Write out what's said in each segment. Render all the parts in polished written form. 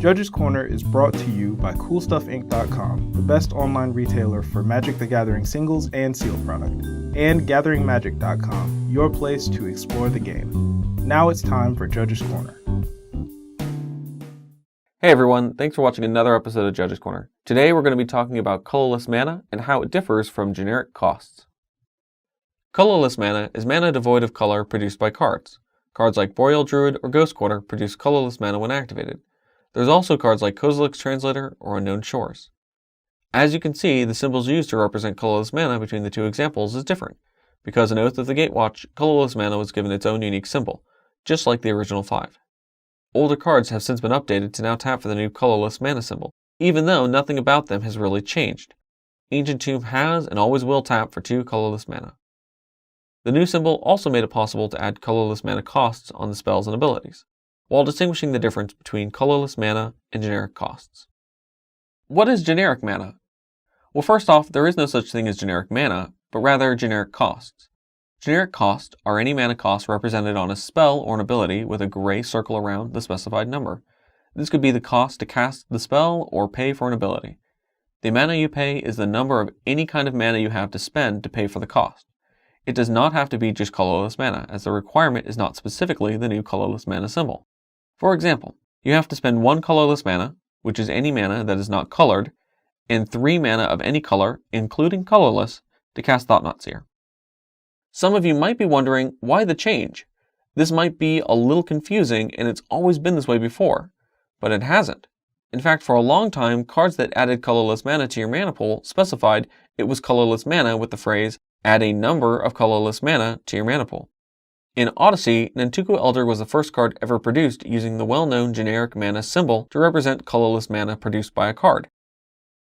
Judge's Corner is brought to you by CoolStuffInc.com, the best online retailer for Magic the Gathering singles and sealed product, and GatheringMagic.com, your place to explore the game. Now it's time for Judge's Corner. Hey everyone, thanks for watching another episode of Judge's Corner. Today we're going to be talking about colorless mana and how it differs from generic costs. Colorless mana is mana devoid of color produced by cards. Cards like Boreal Druid or Ghost Quarter produce colorless mana when activated. There's also cards like Kozilek's Translator or Unknown Shores. As you can see, the symbols used to represent colorless mana between the two examples is different. Because in Oath of the Gatewatch, colorless mana was given its own unique symbol, just like the original 5. Older cards have since been updated to now tap for the new colorless mana symbol, even though nothing about them has really changed. Ancient Tomb has and always will tap for 2 colorless mana. The new symbol also made it possible to add colorless mana costs on the spells and abilities, while distinguishing the difference between colorless mana and generic costs. What is generic mana? Well, first off, there is no such thing as generic mana, but rather generic costs. Generic costs are any mana cost represented on a spell or an ability with a gray circle around the specified number. This could be the cost to cast the spell or pay for an ability. The mana you pay is the number of any kind of mana you have to spend to pay for the cost. It does not have to be just colorless mana, as the requirement is not specifically the new colorless mana symbol. For example, you have to spend 1 colorless mana, which is any mana that is not colored, and 3 mana of any color, including colorless, to cast Thought-Knot Seer. Some of you might be wondering, why the change? This might be a little confusing, and it's always been this way before, but it hasn't. In fact, for a long time, cards that added colorless mana to your mana pool specified it was colorless mana with the phrase, add a number of colorless mana to your mana pool. In Odyssey, Nantuko Elder was the first card ever produced using the well-known generic mana symbol to represent colorless mana produced by a card.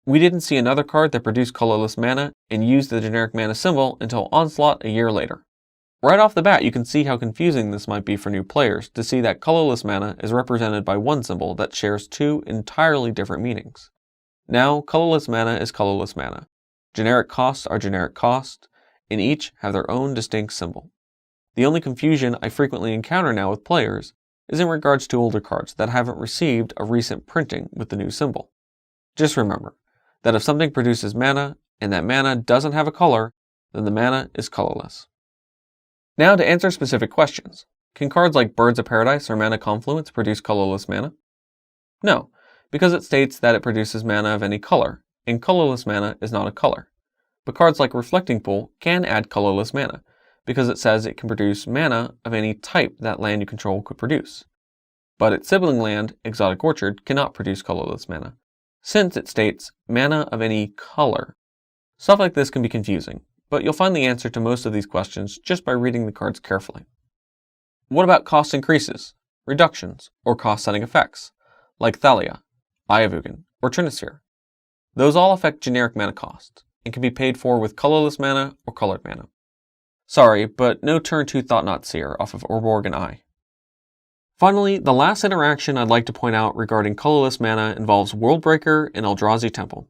We didn't see another card that produced colorless mana and used the generic mana symbol until Onslaught a year later. Right off the bat, you can see how confusing this might be for new players to see that colorless mana is represented by one symbol that shares 2 entirely different meanings. Now, colorless mana is colorless mana. Generic costs are generic costs, and each have their own distinct symbol. The only confusion I frequently encounter now with players is in regards to older cards that haven't received a recent printing with the new symbol. Just remember that if something produces mana and that mana doesn't have a color, then the mana is colorless. Now to answer specific questions. Can cards like Birds of Paradise or Mana Confluence produce colorless mana? No, because it states that it produces mana of any color, and colorless mana is not a color. But cards like Reflecting Pool can add colorless mana, because it says it can produce mana of any type that land you control could produce. But its sibling land, Exotic Orchard, cannot produce colorless mana, since it states mana of any color. Stuff like this can be confusing, but you'll find the answer to most of these questions just by reading the cards carefully. What about cost increases, reductions, or cost-setting effects, like Thalia, Eye of Ugin, or Trinisphere? Those all affect generic mana costs, and can be paid for with colorless mana or colored mana. Sorry, but no turn 2 Thought-Knot Seer off of Urborg and Eye. Finally, the last interaction I'd like to point out regarding colorless mana involves Worldbreaker and Eldrazi Temple.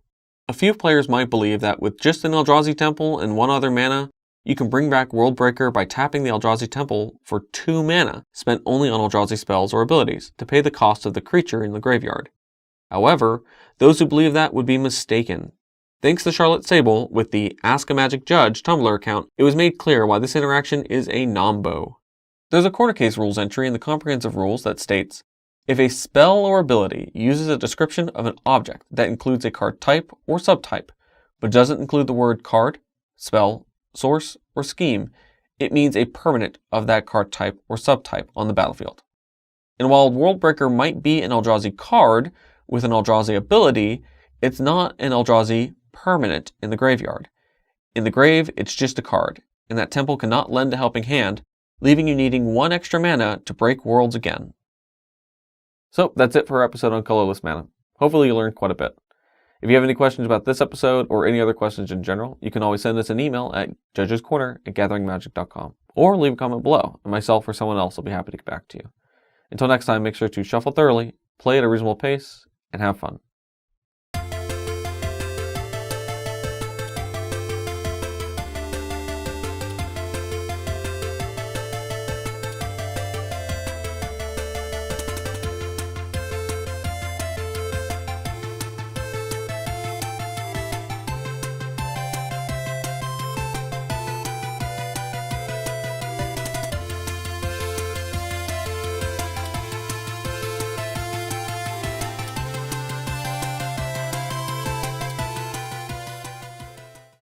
A few players might believe that with just an Eldrazi Temple and 1 other mana, you can bring back Worldbreaker by tapping the Eldrazi Temple for 2 mana spent only on Eldrazi spells or abilities to pay the cost of the creature in the graveyard. However, those who believe that would be mistaken. Thanks to Charlotte Sable, with the Ask a Magic Judge Tumblr account, it was made clear why this interaction is a nombo. There's a corner case rules entry in the comprehensive rules that states, if a spell or ability uses a description of an object that includes a card type or subtype, but doesn't include the word card, spell, source, or scheme, it means a permanent of that card type or subtype on the battlefield. And while Worldbreaker might be an Eldrazi card with an Eldrazi ability, it's not an Eldrazi permanent in the graveyard. In the grave, it's just a card, and that temple cannot lend a helping hand, leaving you needing 1 extra mana to break worlds again. So that's it for our episode on colorless mana. Hopefully you learned quite a bit. If you have any questions about this episode or any other questions in general, you can always send us an email at judgescorner@gatheringmagic.com or leave a comment below, and myself or someone else will be happy to get back to you. Until next time, make sure to shuffle thoroughly, play at a reasonable pace, and have fun.